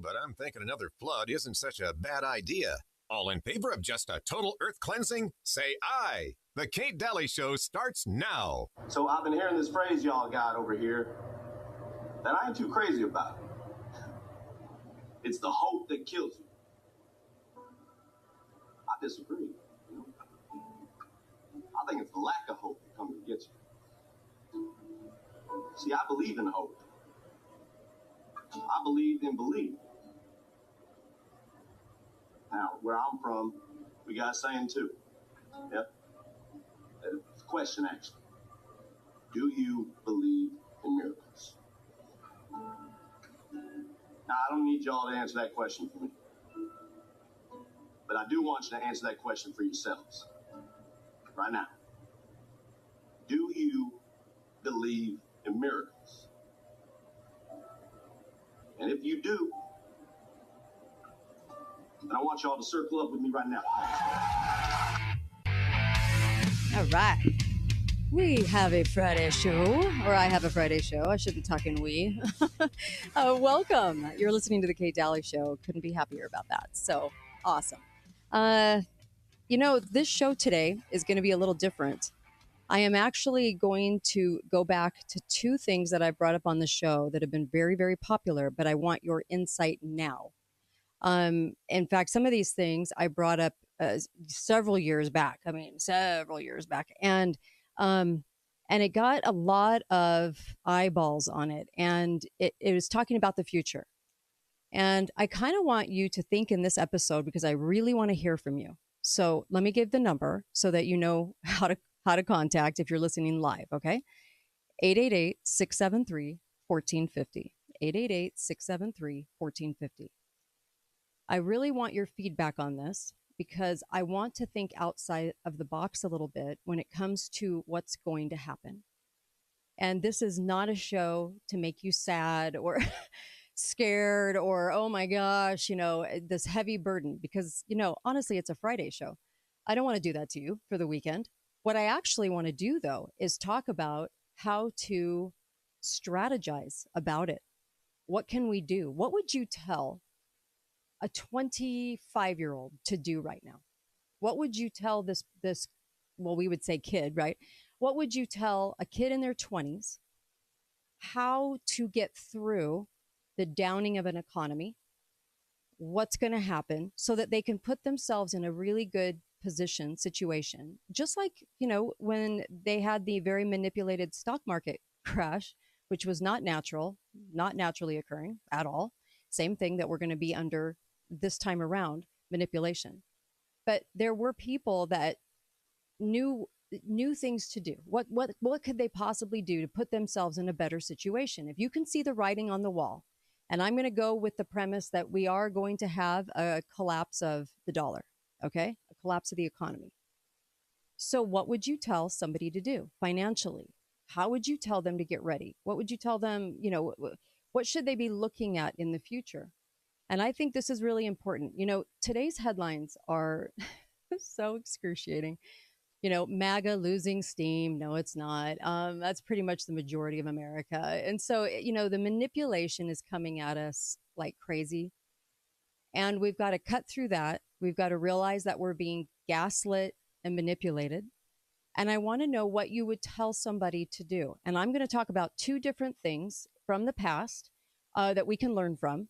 but I'm thinking another flood isn't such a bad idea. All in favor of just a total earth cleansing? Say aye. The Kate Daly Show starts now. So I've been hearing this phrase y'all got over here that I ain't too crazy about. It's the hope that kills you. I disagree. I think it's the lack of hope that comes and gets you. See, I believe in hope. I believe in belief. Now, where I'm from, we got a saying too. Yep. It's a question, actually. Do you believe in miracles? Now, I don't need y'all to answer that question for me. But I do want you to answer that question for yourselves. Right now. Do you believe in miracles? And if you do, then I want y'all to circle up with me right now. All right. We have a Friday show, or I have a Friday show. I shouldn't talk in we. Welcome. You're listening to the Kate Daly Show. Couldn't be happier about that. So awesome. This show today is going to be a little different. I am actually going to go back to two things that I brought up on the show that have been very, very popular, but I want your insight now. In fact, some of these things I brought up several years back. And it got a lot of eyeballs on it, and it was talking about the future. And I kind of want you to think in this episode because I really want to hear from you. So let me give the number so that you know how to contact if you're listening live, okay? 888-673-1450. 888-673-1450. I really want your feedback on this because I want to think outside of the box a little bit when it comes to what's going to happen. And this is not a show to make you sad or scared or, oh my gosh, this heavy burden because, honestly, it's a Friday show. I don't want to do that to you for the weekend. What I actually want to do, though, is talk about how to strategize about it. What can we do? What would you tell a 25-year-old to do right now? What would you tell this, well, we would say kid, right? What would you tell a kid in their 20s how to get through the downing of an economy? What's going to happen so that they can put themselves in a really good situation, just like, when they had the very manipulated stock market crash, which was not naturally occurring at all. Same thing that we're going to be under this time around, manipulation. But there were people that knew things to do. What could they possibly do to put themselves in a better situation? If you can see the writing on the wall, and I'm going to go with the premise that we are going to have a collapse of the dollar, okay? A collapse of the economy. So what would you tell somebody to do financially? How would you tell them to get ready? What would you tell them, what should they be looking at in the future? And I think this is really important. Today's headlines are so excruciating. MAGA losing steam. No, it's not. That's pretty much the majority of America. And so, the manipulation is coming at us like crazy. And we've got to cut through that. We've got to realize that we're being gaslit and manipulated. And I want to know what you would tell somebody to do. And I'm going to talk about two different things from the past that we can learn from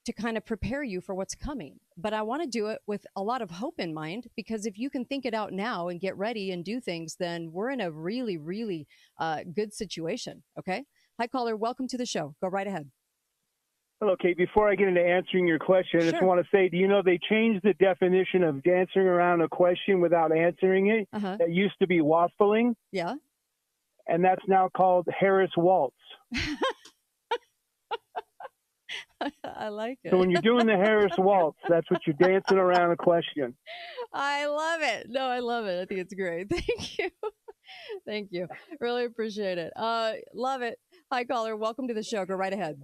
to kind of prepare you for what's coming. But I want to do it with a lot of hope in mind, because if you can think it out now and get ready and do things, then we're in a really, really good situation. Okay. Hi, caller. Welcome to the show. Go right ahead. Hello, Kate. Before I get into answering your question, I just want to say, do you know they changed the definition of dancing around a question without answering it? That used to be waffling. Yeah. And that's now called Harris Waltz. I like it. So when you're doing the Harris Waltz, that's what you're dancing around a question. I love it. No, I love it. I think it's great. Thank you. Thank you. Really appreciate it. Love it. Hi, caller. Welcome to the show. Go right ahead.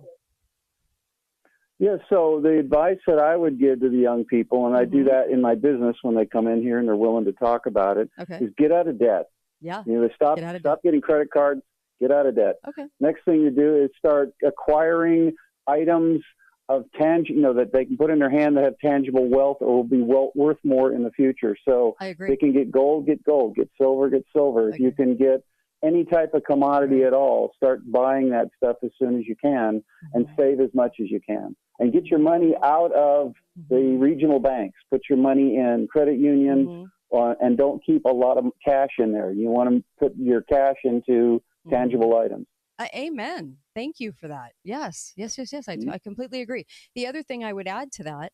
Yeah, so the advice that I would give to the young people, and I do that in my business when they come in here and they're willing to talk about it, is get out of debt. Yeah. Stop getting credit cards, get out of debt. Okay. Next thing you do is start acquiring items that they can put in their hand that have tangible wealth or will be worth more in the future. So I agree. they can get gold, get silver, get silver. If you can get any type of commodity at all, start buying that stuff as soon as you can and save as much as you can. And get your money out of the regional banks. Put your money in credit unions and don't keep a lot of cash in there. You want to put your cash into tangible items. Amen. Thank you for that. Yes. I completely agree. The other thing I would add to that,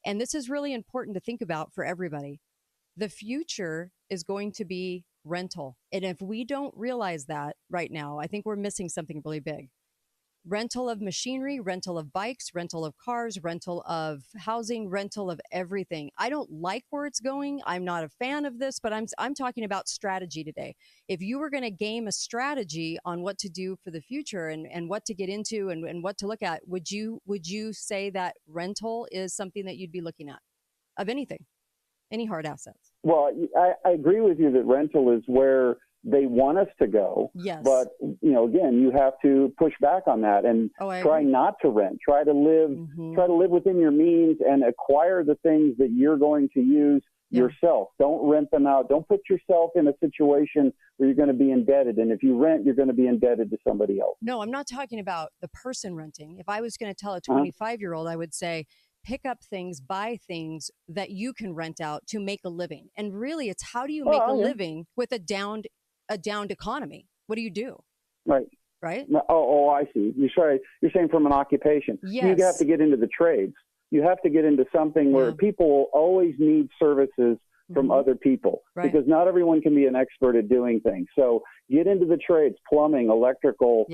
and this is really important to think about for everybody, the future is going to be rental. And if we don't realize that right now, I think we're missing something really big. Rental of machinery, rental of bikes, rental of cars, rental of housing, rental of everything. I don't like where it's going. I'm not a fan of this, but I'm talking about strategy today. If you were going to game a strategy on what to do for the future and what to get into and what to look at, would you say that rental is something that you'd be looking at of anything, any hard assets? Well, I agree with you that rental is where they want us to go. Yes. But, again, you have to push back on that and try not to rent. Try to live within your means and acquire the things that you're going to use yourself. Don't rent them out. Don't put yourself in a situation where you're going to be indebted. And if you rent, you're going to be indebted to somebody else. No, I'm not talking about the person renting. If I was going to tell a 25-year-old, I would say, pick up things, buy things that you can rent out to make a living. And really, it's how do you make a living with a downed economy? What do you do? Right? Oh, I see. You're saying from an occupation. Yes. You have to get into the trades. You have to get into something where people will always need services from other people because not everyone can be an expert at doing things. So get into the trades, plumbing, electrical,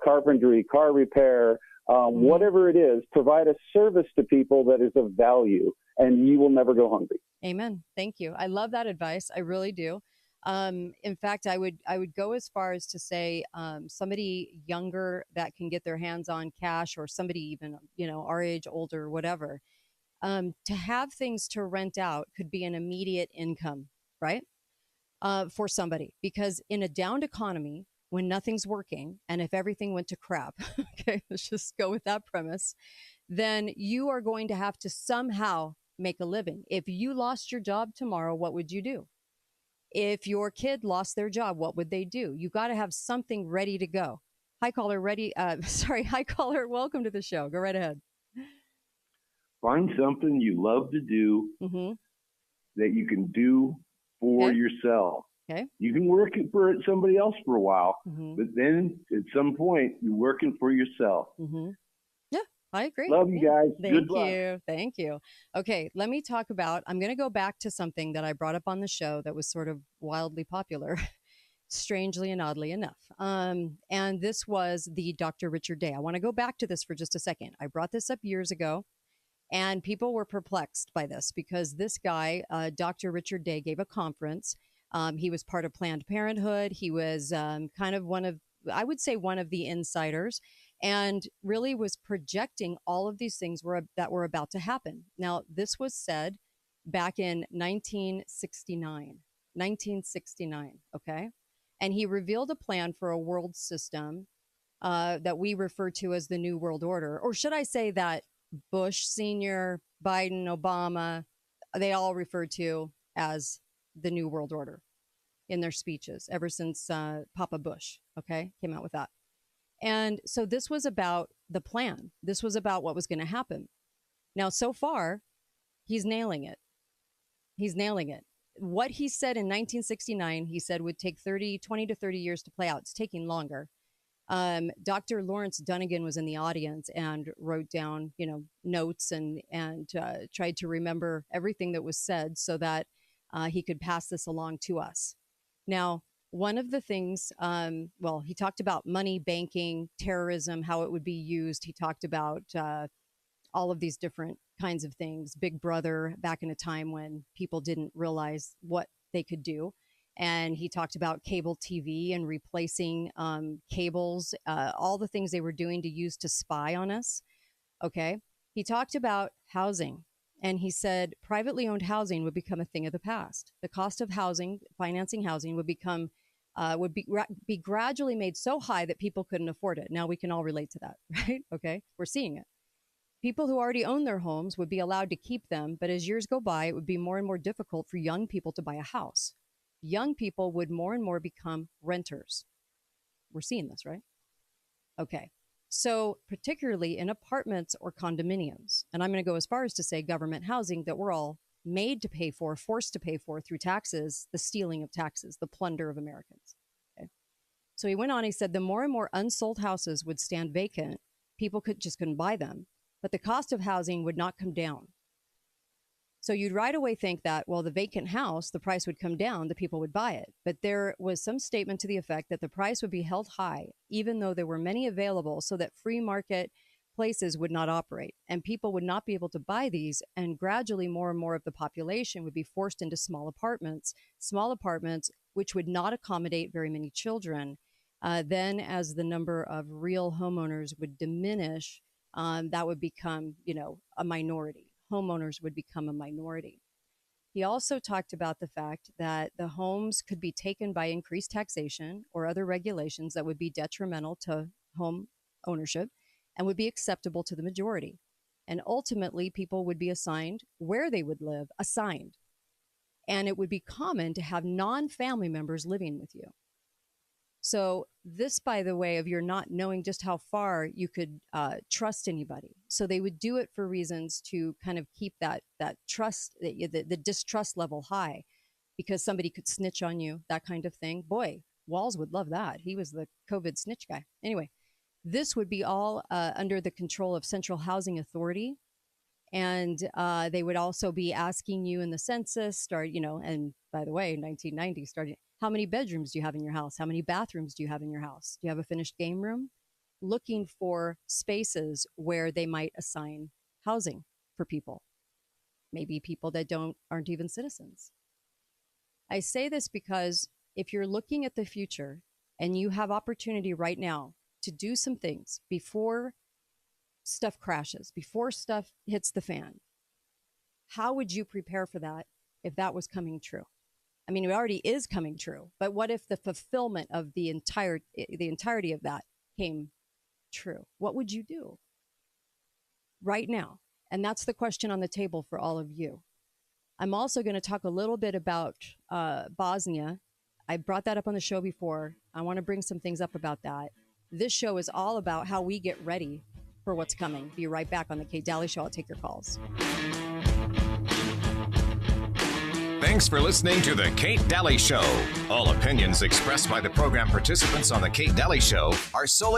carpentry, car repair, whatever it is, provide a service to people that is of value, and you will never go hungry. Amen. Thank you. I love that advice. I really do. In fact, I would go as far as to say somebody younger that can get their hands on cash, or somebody even, our age, older, whatever, to have things to rent out could be an immediate income, right? For somebody, because in a downed economy, when nothing's working, and if everything went to crap, okay, let's just go with that premise, then you are going to have to somehow make a living. If you lost your job tomorrow, what would you do? If your kid lost their job, what would they do? You got to have something ready to go. Hi caller, hi caller, welcome to the show. Go right ahead. Find something you love to do that you can do for yourself. Okay. You can work for somebody else for a while, but then at some point you're working for yourself. Yeah, I agree. Love you guys. Good luck. Thank you. Okay, let me talk about, I'm going to go back to something that I brought up on the show that was sort of wildly popular, strangely and oddly enough. And this was the Dr. Richard Day. I want to go back to this for just a second. I brought this up years ago, and people were perplexed by this because this guy, Dr. Richard Day, gave a conference. He was part of Planned Parenthood. He was kind of one of the insiders, and really was projecting all of these things that were about to happen. Now, this was said back in 1969, okay? And he revealed a plan for a world system that we refer to as the New World Order. Or should I say that Bush Sr., Biden, Obama, they all refer to as the New World Order in their speeches ever since Papa Bush, okay, came out with that. And so this was about the plan. This was about what was going to happen. Now, so far, he's nailing it. What he said in 1969, he said would take 20 to 30 years to play out. It's taking longer. Dr. Lawrence Dunnigan was in the audience and wrote down, notes and tried to remember everything that was said so that he could pass this along to us. Now, one of the things, he talked about money, banking, terrorism, how it would be used. He talked about all of these different kinds of things. Big Brother, back in a time when people didn't realize what they could do. And he talked about cable TV and replacing cables, all the things they were doing to use to spy on us. Okay. He talked about housing. And he said privately owned housing would become a thing of the past. The cost of housing, financing housing, would be gradually made so high that people couldn't afford it. Now we can all relate to that, right? Okay, we're seeing it. People who already own their homes would be allowed to keep them, but as years go by, it would be more and more difficult for young people to buy a house. Young people would more and more become renters. We're seeing this, right? Okay. So particularly in apartments or condominiums, and I'm going to go as far as to say government housing that we're all made to pay for, forced to pay for through taxes, the stealing of taxes, the plunder of Americans. Okay. So he went on, he said the more and more unsold houses would stand vacant, people couldn't buy them, but the cost of housing would not come down. So you'd right away think that, well, the vacant house, the price would come down, the people would buy it. But there was some statement to the effect that the price would be held high, even though there were many available, so that free market places would not operate and people would not be able to buy these. And gradually more and more of the population would be forced into small apartments, which would not accommodate very many children. Then as the number of real homeowners would diminish, that would become, a minority. Homeowners would become a minority. He also talked about the fact that the homes could be taken by increased taxation or other regulations that would be detrimental to home ownership and would be acceptable to the majority. And ultimately, people would be assigned where they would live, assigned. And it would be common to have non-family members living with you. So this, by the way, of your not knowing just how far you could trust anybody. So they would do it for reasons to kind of keep that trust, the distrust level high, because somebody could snitch on you, that kind of thing. Boy, Walls would love that. He was the COVID snitch guy. Anyway, this would be all under the control of Central Housing Authority. And they would also be asking you in the census, and by the way, 1990 started, how many bedrooms do you have in your house? How many bathrooms do you have in your house? Do you have a finished game room? Looking for spaces where they might assign housing for people, maybe people that aren't even citizens. I say this because if you're looking at the future and you have opportunity right now to do some things before stuff crashes, before stuff hits the fan, how would you prepare for that if that was coming true? I mean, it already is coming true, but what if the fulfillment of the entirety of that came true? What would you do right now? And that's the question on the table for all of you. I'm also going to talk a little bit about Bosnia. I brought that up on the show before. I want to bring some things up about that. This show is all about how we get ready for what's coming. Be right back on the Kate Daly Show. I'll take your calls. Thanks for listening to The Kate Daly Show. All opinions expressed by the program participants on The Kate Daly Show are solely